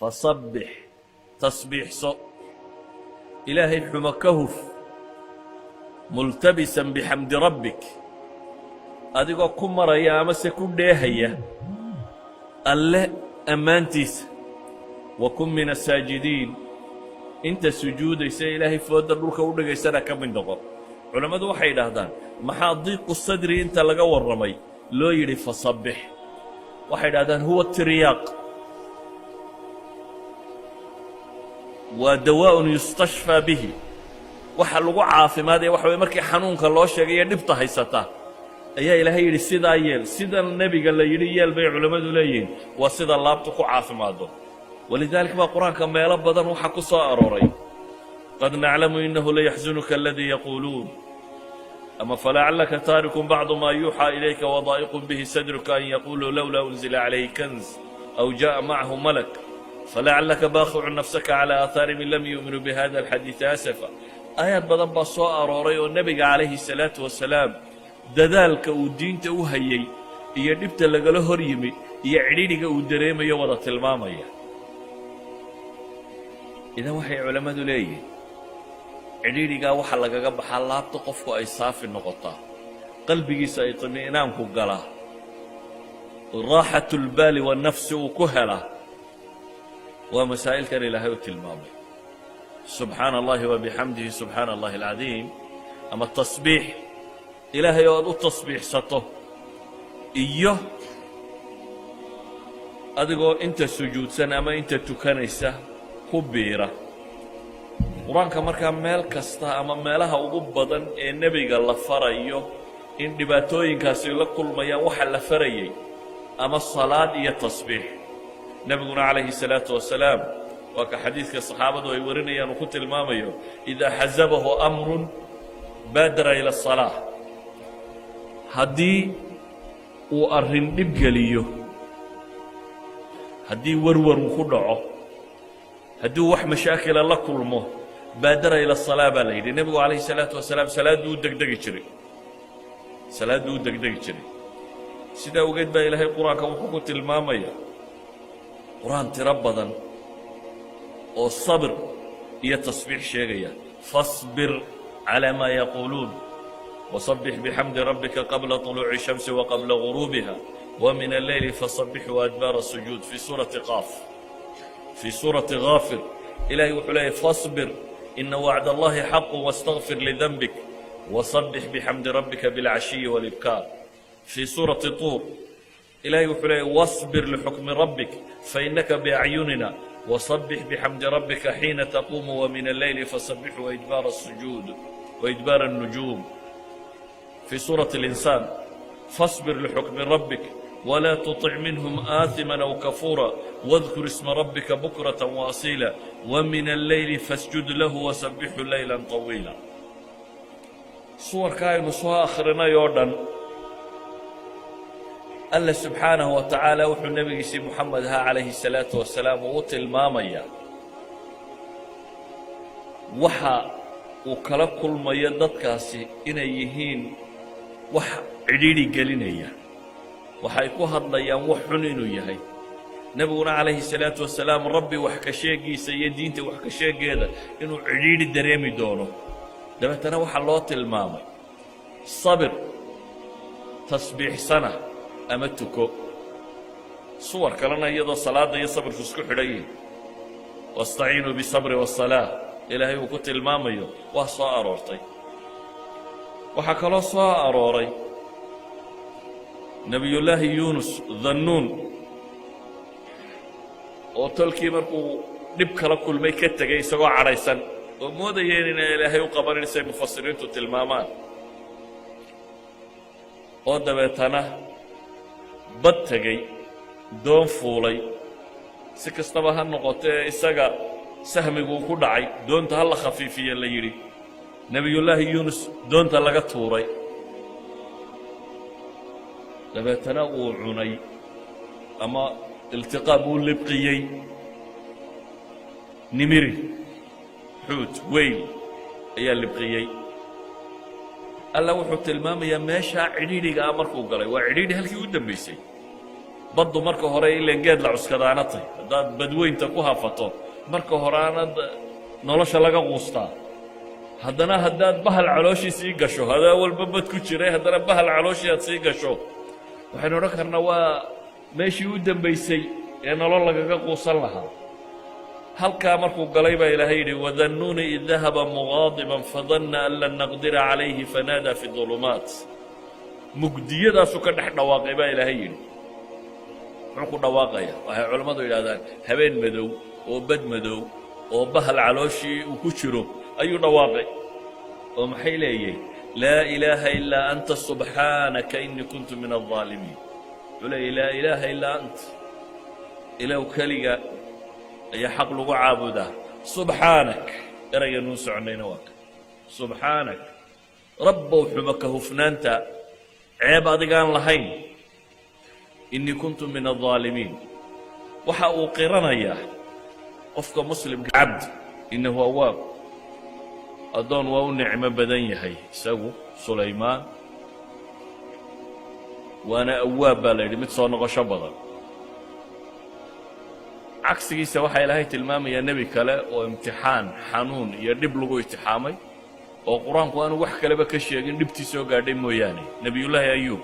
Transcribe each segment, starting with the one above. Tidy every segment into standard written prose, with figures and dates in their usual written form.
fasabbix tasbiixso ilaahay xuma ka huf multabisan bixamdi rabbik adigoo ku maraya amase ku dheehaya alle ammaantiisa wa kun min asaajidiin inta sujuudaysa ilaahay fooda dhulka u dhigaysana ka mid noqon culammadu waxay yidhaahdaan maxaa diiqu sadri inta laga warramay loo yidhi fasabbix waxay yidhahdaan huwa tiryaaq waa dawaa'un yustashfaa bihi waxa lagu caafimaadaya waxa weye markii xanuunka loo sheegay ee dhibta haysata ayaa ilaahay yidhi sidaa yeel sidan nebiga la yidhi yeel bay culammadu leeyihiin waa sida laabtu ku caafimaado walidaalika baa qur-aanka meelo badan waxaa ku soo arooray qad naclamu inahu layaxzunuka aladii yaquuluun ama falacallaka taarikun bacdu maa yuuxaa ilayka wadaa'iqun bihi sadruka an yaquuluu lowlaa unzila calayhi kanz aw jaa'a macahu malak falacallaka baakhicu nafsaka calaa aathaarihim in lam yuuminuu bihada alxadiidi asafa aayaad badan baa soo arooray oo nebiga calayhi salaatu wasalaam dadaalka uu diinta u hayay iyo dhibta lagala hor yimi iyo cidhiidhiga uu dareemayo wada tilmaamaya idan waxay culammadu leeyihiin cidhiidhigaa waxa lagaga baxaa laabta qofku ay saafi noqotaa qalbigiisa ay طimi'naanku galaa raaxatu lbaali wanafsi uu ku helaa waa masaa'ilkan ilaahay u tilmaamay subxaana allahi wabixamdihi subxaana allahi alcadiim ama tasbiix ilaahay oo aad u tasbiixsato iyo adigoo inta sujuudsan ama inta tukanaysa ku biira qur-aanka markaa meel kasta ama meelaha ugu badan ee nebiga la farayo in dhibaatooyinkaasi la kulmayaan waxa la farayay ama salaad iyo tasbiix nebiguna calayhi salaatu wasalaam waa ka xadiidka saxaabadu ay warinayaan uu ku tilmaamayo idaa xasabahu amrun baadara ila asalaa haddii uu arrin dhib geliyo haddii warwar uu ku dhaco haddii wax mashaakila la kulmo baadara ila asalaa baa la yidhi nebigu calayhi salaatu wasalaam salaadduu u degdegi jiray sidaa ogeed baa ilaahay qur-aanka wuxuu ku tilmaamaya qur-aan tiro badan oo sabir iyo tasbiix sheegaya fasbir calaa maa yaquuluun wasabbix bixamdi rabbika qabla طuluuci الshamsi waqabla guruubiha وmin alleyli fasabbixuu adbaara الsujuud fii suurati gaafir ilahay wuxuu leeyahy fasbir ina wacd allahi xaqu wاstagfir lidanbik wasabbix bixamdi rabbika biاlcashiyi wاlibkaar fii suurati tuur ilahay wuxuu leeyahy wasbir lixukmi rabbik fainaka biacyunina wasabbix bixamdi rabbika xiina taquumu wamin alleyli fasabbixuu waidbaara الsujuud waidbaara الnujuum fii suurati اlinsaan fasbir lixukmi rabbik ولا تطع منهم آثما أو كفورا واذكر اسم ربك بكرة وأصيلا ومن الليل فاسجد له وسبحه ليلا طويلا صور كاين صور آخرنا يوردن الله سبحانه وتعالى وحو النبي سي محمد عليه الصلاة والسلام وطل ماميا وحا وكلا كل ما يدد كاسي إنا يهين وحا عديدي قلينيا waxay ku hadlayaan wax xun inuu yahay nebiguna calayhi salaatu wasalaam rabbi wax ka sheegiisa iyo diinta wax ka sheegeeda inuu cidhiidhi dareemi doono dabeetana waxaa loo tilmaamay sabir tasbiixsana ama tuko suwar kalena iyadoo salaadda iyo sabirku isku xidhan yihin wastaciinuu bisabri wasalaa ilaahay uu ku tilmaamayo waa soo aroortay waxaa kaloo soo arooray nebiyullaahi yuunus dhannuun oo tolkii markuu dhib kala kulmay ka tegay isagoo cadhaysan oo moodayeen inay ilaahay u qabanin say mufasiriintu tilmaamaan oo dabeetana bad tegey doon fuulay si kastaba ha noqotee isaga sahmiguu ku dhacay doonta ha la khafiifiye la yidhi nebiyullaahi yuunus doonta laga tuuray dabeetana uu cunay ama iltiqaab uu libqiyey nimiri xuut weyl ayaa libqiyey alla wuxuu tilmaamayaa meeshaa cidhiidhiga ah markuu galay waa cidhiidhi halkii u dambaysay baddu marka hore ileen geed la cuskadaana tahy haddaad badweynta ku hafato marka hore aanad nolosha laga quustaa haddana haddaad bahal calooshii sii gasho hadaa walba bad ku jiray haddana bahal calooshii aad sii gasho waxaynu odhan karnaa waa meeshii u dambaysay ee nolol lagaga quusan lahaa halkaa markuu galay baa ilaahay yidhi wadannuuni id dahaba muqaadiban fadanna an lan naqdira calayhi fanaadaa fi dulumaat mugdiyadaasuu ka dhex dhawaaqay baa ilaahay yidhi muxuu ku dhawaaqaya waxay culammadu yidhahdaan habeen madow oo bad madow oo bahal calooshii uu ku jiro ayuu dhawaaqay oo maxay leeyihin laa ilaaha ilaa anta subxaanaka inii kuntu min aldaalimiin wuxuu leeyahy laa ilaaha ilaa anta ilaw keliga ayaa xaq lagu caabudaa subxaanak erayganuu soconnayna waa ka subxaanak rabbow xumo ka hufnaanta ceeb adigaan lahayn inii kuntu min aldaalimiin waxa uu qiranayaa qofka muslimka cabd innahu awaab addoon waa u nicmo badan yahay isagu sulaymaan waana awaab baa la yidhi mid soo noqosho badan cagsigiisa waxaa ilaahay tilmaamayaa nebi kale oo imtixaan xanuun iyo dhib lagu imtixaamay oo qur-aanku aanu wax kaleba ka sheegin dhibtii soo gaadhay mooyaane nebiyullaahi ayuub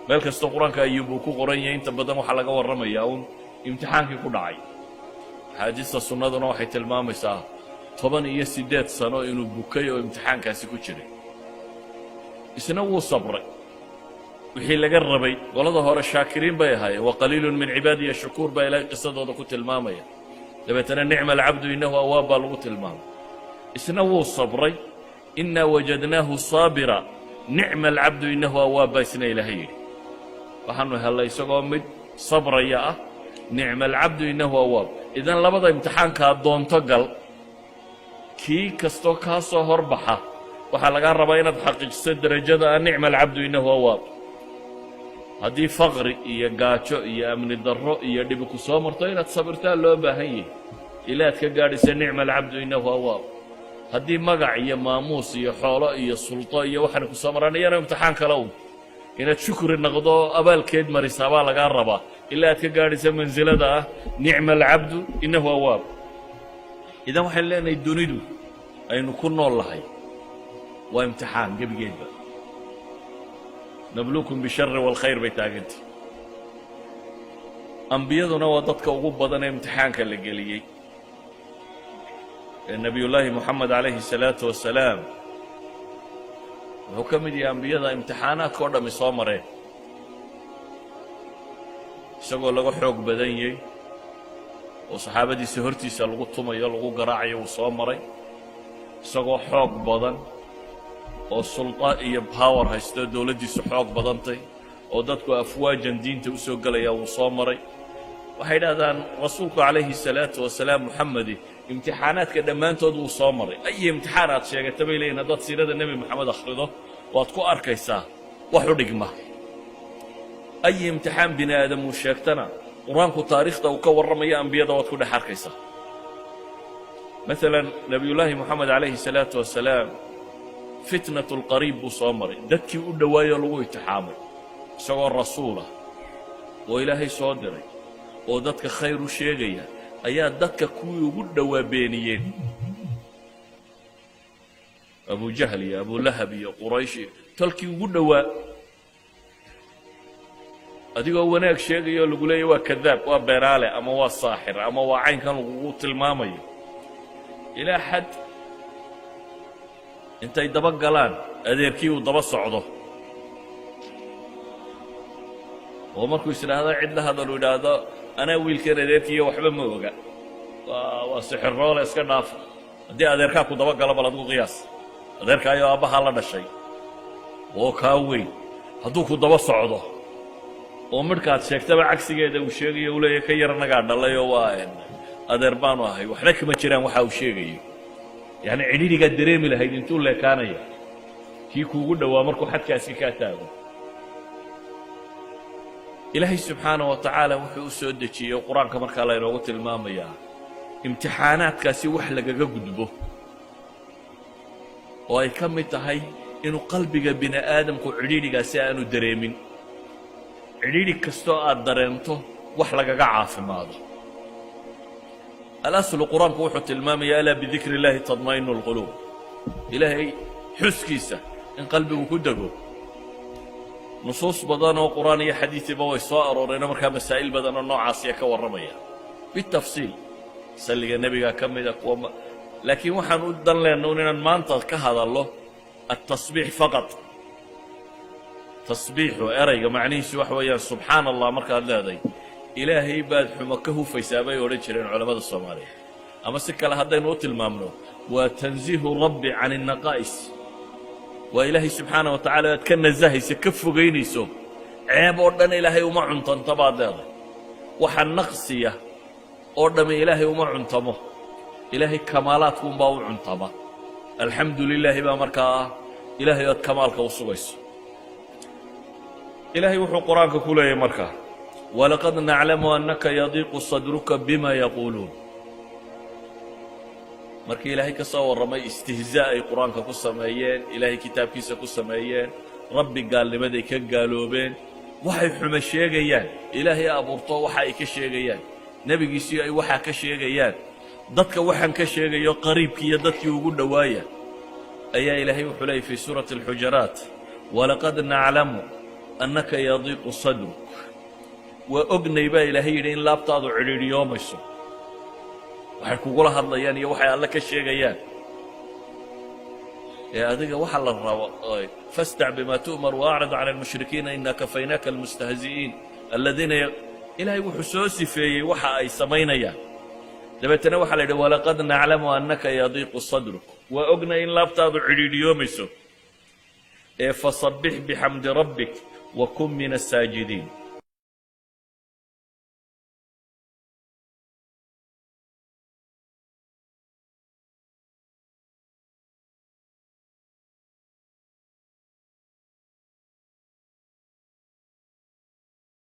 meel kastoo qur-aanka ayuub uu ku qoran yahay inta badan waxaa laga warramayaa uun imtixaankii ku dhacay axaadiista sunnaduna waxay tilmaamaysaa 18 sano inuu bukay oo imtixaankaasi ku jiray isna wuu sabray wixii laga rabay qolada hore shaakiriin bay ahaayeen waqaliilun min cibaadiya shakuur baa ilaahay qisadooda ku tilmaamaya dabeetana nicma alcabdu innahu awaab baa lagu tilmaamay isna wuu sabray innaa wajadnaahu saabira nicma alcabdu innahu awaab baa isna ilaahay yidhi waxaanu hellay isagoo mid sabraya ah nicma alcabdu innahu awaab idan labada imtixaankaa doonto gal kii kastoo kaa soo horbaxa waxaa lagaa rabaa inaad xaqiijiso derajada ah nicma alcabdu innahu awaab haddii faqri iyo gaajo iyo amni darro iyo dhibi ku soo marto inaad sabirtaa loo baahan yahay ilaad ka gaadhisa nicma alcabdu innahu awaab haddii magac iyo maamuus iyo xoolo iyo sulto iyo waxaana ku soo maraan iyana imtixaan kale un inaad shukri noqdo abaalkeed marisaa baa lagaa rabaa ilaa aad ka gaadhisa mansilada ah nicma alcabdu innahu awaab idan waxaynu leenahay dunidu aynu ku nool lahay waa imtixaan gebigeedba nabluukum bishari waalkhayr bay taagantay ambiyaduna waa dadka ugu badan ee imtixaanka la geliyey ee nebiyullaahi moxamed calayhi salaatu wasalaam wuxuu ka mid yahay ambiyada imtixaanaadka o dhammi soo mareen isagoo laga xoog badan yahay oo saxaabadiisa hortiisa lagu tumayo lagu garaacayo uu soo maray isagoo xoog badan oo sulta iyo power haysto dowladdiisu xoog badantay oo dadku afwaajan diinta u soo gelaya wuu soo maray waxay idhahdaan rasuulku calayhi salaatu wasalaam moxamedi imtixaanaadka dhammaantood wuu soo maray ay imtixaan aad sheegata bay leeyihin haddaad siirada nebi moxamed akhrido waad ku arkaysaa wax u dhigma ay imtixaan bini aadam uu sheegtana qur-aanku taariikhda uu ka warramayo ambiyada waad ku dhex arkaysaa maalan nebiyullaahi moxamed calayhi salaatu wasalaam fitnatu lqariib buu soo maray dadkii u dhowaayoo lagu imtixaamay isagoo rasuulah oo ilaahay soo diray oo dadka khayr u sheegaya ayaa dadka kuwii ugu dhowaa beeniyeen abujahl iyo abulahab iyo quraysh iyo tolkii ugu dhowaa adigoo wanaag sheegayoo lagu leeyahy waa kadaab waa beenaale ama waa saaxir ama waa caynkan lagugu tilmaamayo ilaa xad intay daba galaan adeerkii uu daba socdo oo markuu is-idhaahdo cid la hadal uu idhaahdo anaa wiilkan adeerkiiyo waxba ma oga waa sixirroole iska dhaafa haddii adeerkaa ku daba galo bal adgu qiyaas adeerkaayoo aabbahaa la dhashay oo kaa weyn hadduu ku daba socdo oo midhkaad sheegtaba cagsigeeda uu sheegayo uu leeyahy ka yaranagaa dhallayoo waa adeer baanu ahay waxna kama jiraan waxa uu sheegayo yacni cidhidhigaad dareemi lahayd intuu leekaanaya kii kuugu dhowaa markuu xadkaasi kaa taago ilaahay subxaana wa tacaala wuxuu u soo dejiyey qur-aanka markaa laynoogu tilmaamayaa imtixaanaadkaasi wax lagaga gudbo oo ay ka mid tahay inuu qalbiga bini aadamku cidhiidhigaasi aanu dareemin cidhiidhi kastoo aad dareento wax lagaga caafimaado. alaslu qur-aanku wuxuu tilmaamayaa alaa bidikri illaahi tadma'inu alquluub, ilaahay xuskiisa in qalbigu ku dego. nusuus badan oo qur'aan iyo xadiisiba way soo arooreen markaa masaa'il badan oo noocaasiya ka warramaya bitafsiil. salliga nebiga ka mida kuwa, laakiin waxaan u dan leenna un inaan maanta ka hadallo altasbiix faqad. tasbiixu erayga macnihiisu waxa weeyaan subxaana allah markaad leeday ilaahay baad xumo ka hufaysaa bay odhan jireen culammada soomaaliya. ama si kale haddaynu u tilmaamno waa tanziihu rabbi can innaqaa'is, waa ilaahay subxaana wa tacala aad ka nasahayso ka fogaynayso ceeb oo dhan ilaahay uma cuntanta baad leeday. waxa naqsiya oo dhamme ilaahay uma cuntamo, ilaahay kamaalaadkuunbaa u cuntama. alxamdu lilaahi baa markaa ah ilaahay oad kamaalka u sugayso. ilaahay wuxuu qur-aanka ku leeyahay markaa walaqad naclamu annaka yadiiqu sadruka bima yaquuluun. markii ilaahay ka soo warramay istihzaa ay qur-aanka ku sameeyeen, ilaahay kitaabkiisa ku sameeyeen, rabbi gaalnimaday ka gaaloobeen, waxay xumo sheegayaan, ilaahay abuurto waxa ay ka sheegayaan, nebigiisii ay waxaa ka sheegayaan, dadka waxaan ka sheegayo qariibkii iyo dadkii ugu dhowaaya, ayaa ilaahay wuxuu leeyay fii suurati alxujaraat walaqad naclamu annaka yadiiqu sadruk. waa ognay baa ilaahay yidhi in laabtaadu cidhiidhiyoomayso, waxay kugula hadlayaan iyo waxay alle ka sheegayaan. ee adiga waxa la rabo fastac bima tu'mar waacrid can almushrikiina ina kafaynaaka almustahzi'iin aladiina ilaahay wuxuu soo sifeeyey waxa ay samaynayaan. dabeetana waxaa la yidhi walaqad naclamu annaka yadiiqu sadruk, waa ognay in laabtaadu cidhiidhiyoomayso. ee fasabbix bixamdi rabbik wa kun min asaajidiin.